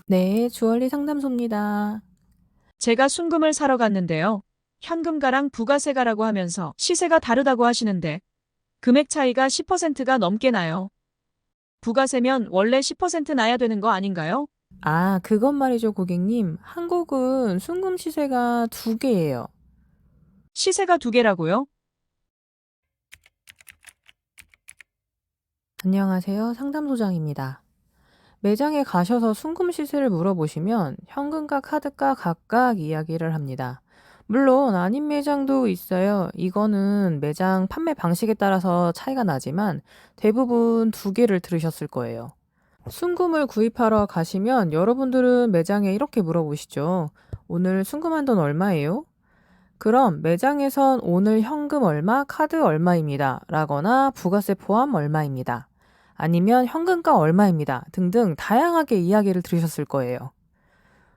네, 주얼리 상담소입니다. 제가 순금을 사러 갔는데요. 현금가랑 부가세가라고 하면서 시세가 다르다고 하시는데 금액 차이가 10%가 넘게 나요. 부가세면 원래 10% 나야 되는 거 아닌가요? 아, 그건 말이죠, 고객님. 한국은 순금 시세가 두 개예요. 시세가 두 개라고요? 안녕하세요, 상담소장입니다. 매장에 가셔서 순금 시세를 물어보시면 현금과 카드가 각각 이야기를 합니다. 물론 아닌 매장도 있어요. 이거는 매장 판매 방식에 따라서 차이가 나지만 대부분 두 개를 들으셨을 거예요. 순금을 구입하러 가시면 여러분들은 매장에 이렇게 물어보시죠. 오늘 순금한 돈 얼마예요? 그럼 매장에선 오늘 현금 얼마, 카드 얼마입니다. 라거나 부가세 포함 얼마입니다. 아니면 현금가 얼마입니다. 등등 다양하게 이야기를 들으셨을 거예요.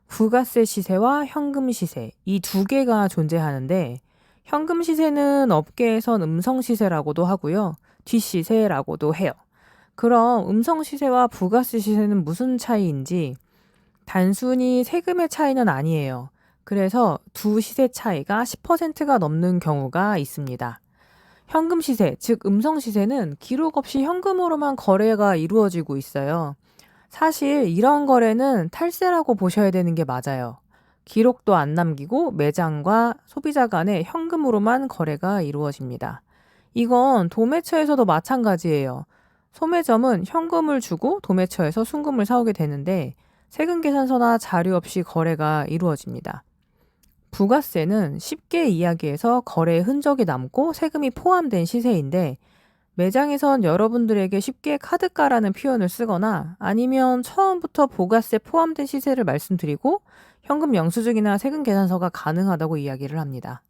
부가세 시세와 현금 시세, 이 두 개가 존재하는데 현금 시세는 업계에선 음성 시세라고도 하고요. 뒷시세라고도 해요. 그럼 음성 시세와 부가세 시세는 무슨 차이인지 단순히 세금의 차이는 아니에요. 그래서 두 시세 차이가 10%가 넘는 경우가 있습니다. 현금 시세, 즉 음성 시세는 기록 없이 현금으로만 거래가 이루어지고 있어요. 사실 이런 거래는 탈세라고 보셔야 되는 게 맞아요. 기록도 안 남기고 매장과 소비자 간에 현금으로만 거래가 이루어집니다. 이건 도매처에서도 마찬가지예요. 소매점은 현금을 주고 도매처에서 순금을 사오게 되는데 세금 계산서나 자료 없이 거래가 이루어집니다. 부가세는 쉽게 이야기해서 거래의 흔적이 남고 세금이 포함된 시세인데 매장에선 여러분들에게 쉽게 카드가라는 표현을 쓰거나 아니면 처음부터 부가세 포함된 시세를 말씀드리고 현금 영수증이나 세금 계산서가 가능하다고 이야기를 합니다.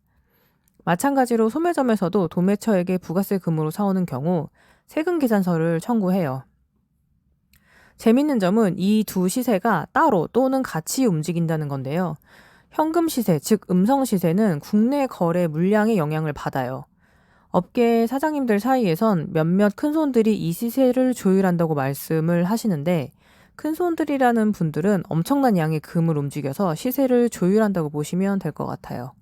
마찬가지로 소매점에서도 도매처에게 부가세 금으로 사오는 경우 세금 계산서를 청구해요. 재밌는 점은 이 두 시세가 따로 또는 같이 움직인다는 건데요. 현금 시세, 즉 음성 시세는 국내 거래 물량의 영향을 받아요. 업계 사장님들 사이에선 몇몇 큰손들이 이 시세를 조율한다고 말씀을 하시는데 큰손들이라는 분들은 엄청난 양의 금을 움직여서 시세를 조율한다고 보시면 될 것 같아요.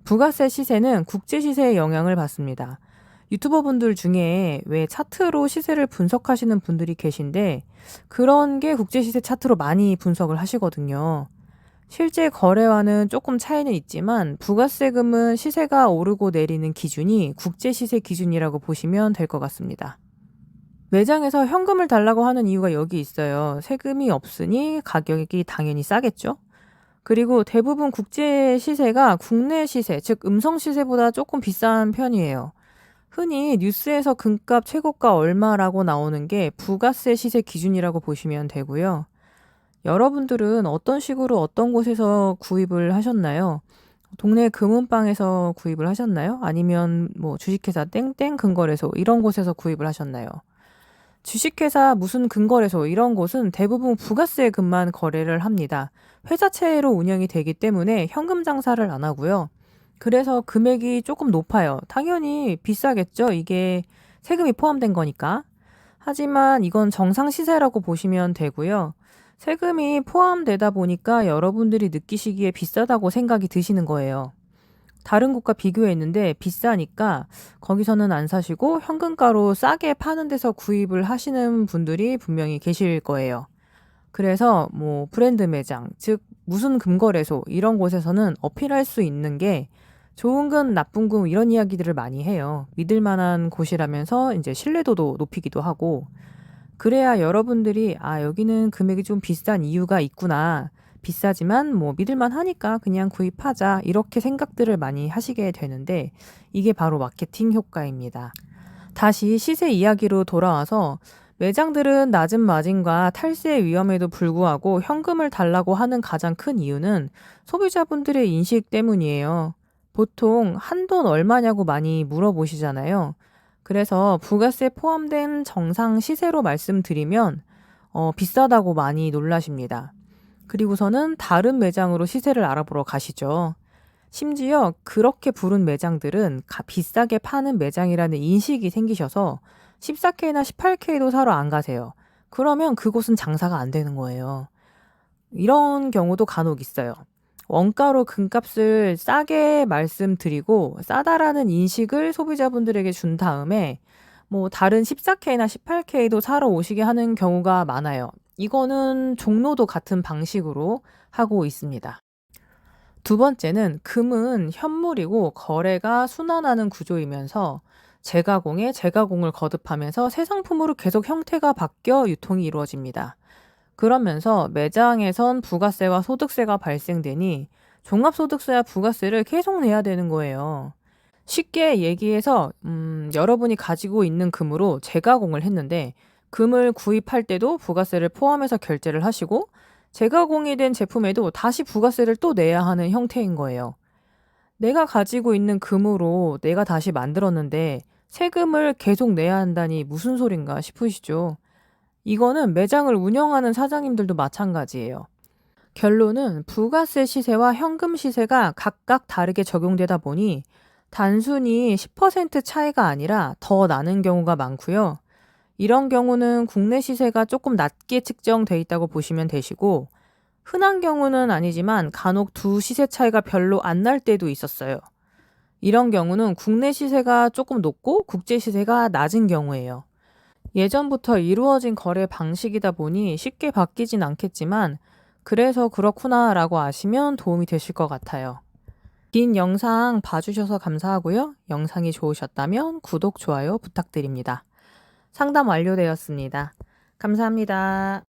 부가세 시세는 국제 시세의 영향을 받습니다. 유튜버 분들 중에 왜 차트로 시세를 분석하시는 분들이 계신데 그런 게 국제 시세 차트로 많이 분석을 하시거든요. 실제 거래와는 조금 차이는 있지만 부가세금은 시세가 오르고 내리는 기준이 국제 시세 기준이라고 보시면 될 것 같습니다. 매장에서 현금을 달라고 하는 이유가 여기 있어요. 세금이 없으니 가격이 당연히 싸겠죠? 그리고 대부분 국제 시세가 국내 시세, 즉 음성 시세보다 조금 비싼 편이에요. 흔히 뉴스에서 금값 최고가 얼마라고 나오는 게 부가세 시세 기준이라고 보시면 되고요. 여러분들은 어떤 식으로 어떤 곳에서 구입을 하셨나요? 동네 금은방에서 구입을 하셨나요? 아니면 뭐 주식회사 땡땡 근거래소 이런 곳에서 구입을 하셨나요? 주식회사 무슨 근거래소 이런 곳은 대부분 부가세금만 거래를 합니다. 회사채로 운영이 되기 때문에 현금 장사를 안 하고요. 그래서 금액이 조금 높아요. 당연히 비싸겠죠. 이게 세금이 포함된 거니까. 하지만 이건 정상 시세라고 보시면 되고요. 세금이 포함되다 보니까 여러분들이 느끼시기에 비싸다고 생각이 드시는 거예요. 다른 곳과 비교했는데 비싸니까 거기서는 안 사시고 현금가로 싸게 파는 데서 구입을 하시는 분들이 분명히 계실 거예요. 그래서 뭐 브랜드 매장, 즉 무슨 금거래소 이런 곳에서는 어필할 수 있는 게 좋은 금, 나쁜 금 이런 이야기들을 많이 해요. 믿을 만한 곳이라면서 이제 신뢰도도 높이기도 하고 그래야 여러분들이 아, 여기는 금액이 좀 비싼 이유가 있구나. 비싸지만 뭐 믿을만 하니까 그냥 구입하자. 이렇게 생각들을 많이 하시게 되는데 이게 바로 마케팅 효과입니다. 다시 시세 이야기로 돌아와서 매장들은 낮은 마진과 탈세 위험에도 불구하고 현금을 달라고 하는 가장 큰 이유는 소비자분들의 인식 때문이에요. 보통 한돈 얼마냐고 많이 물어보시잖아요. 그래서 부가세 포함된 정상 시세로 말씀드리면 비싸다고 많이 놀라십니다. 그리고서는 다른 매장으로 시세를 알아보러 가시죠. 심지어 그렇게 부른 매장들은 비싸게 파는 매장이라는 인식이 생기셔서 14K나 18K도 사러 안 가세요. 그러면 그곳은 장사가 안 되는 거예요. 이런 경우도 간혹 있어요. 원가로 금값을 싸게 말씀드리고 싸다라는 인식을 소비자분들에게 준 다음에 뭐 다른 14K나 18K도 사러 오시게 하는 경우가 많아요. 이거는 종로도 같은 방식으로 하고 있습니다. 두 번째는 금은 현물이고 거래가 순환하는 구조이면서 재가공에 재가공을 거듭하면서 새 상품으로 계속 형태가 바뀌어 유통이 이루어집니다. 그러면서 매장에선 부가세와 소득세가 발생되니 종합소득세와 부가세를 계속 내야 되는 거예요. 쉽게 얘기해서 여러분이 가지고 있는 금으로 재가공을 했는데 금을 구입할 때도 부가세를 포함해서 결제를 하시고 재가공이 된 제품에도 다시 부가세를 또 내야 하는 형태인 거예요. 내가 가지고 있는 금으로 내가 다시 만들었는데 세금을 계속 내야 한다니 무슨 소린가 싶으시죠? 이거는 매장을 운영하는 사장님들도 마찬가지예요. 결론은 부가세 시세와 현금 시세가 각각 다르게 적용되다 보니 단순히 10% 차이가 아니라 더 나는 경우가 많고요. 이런 경우는 국내 시세가 조금 낮게 측정돼 있다고 보시면 되시고 흔한 경우는 아니지만 간혹 두 시세 차이가 별로 안 날 때도 있었어요. 이런 경우는 국내 시세가 조금 높고 국제 시세가 낮은 경우예요. 예전부터 이루어진 거래 방식이다 보니 쉽게 바뀌진 않겠지만 그래서 그렇구나라고 아시면 도움이 되실 것 같아요. 긴 영상 봐주셔서 감사하고요. 영상이 좋으셨다면 구독, 좋아요 부탁드립니다. 상담 완료되었습니다. 감사합니다.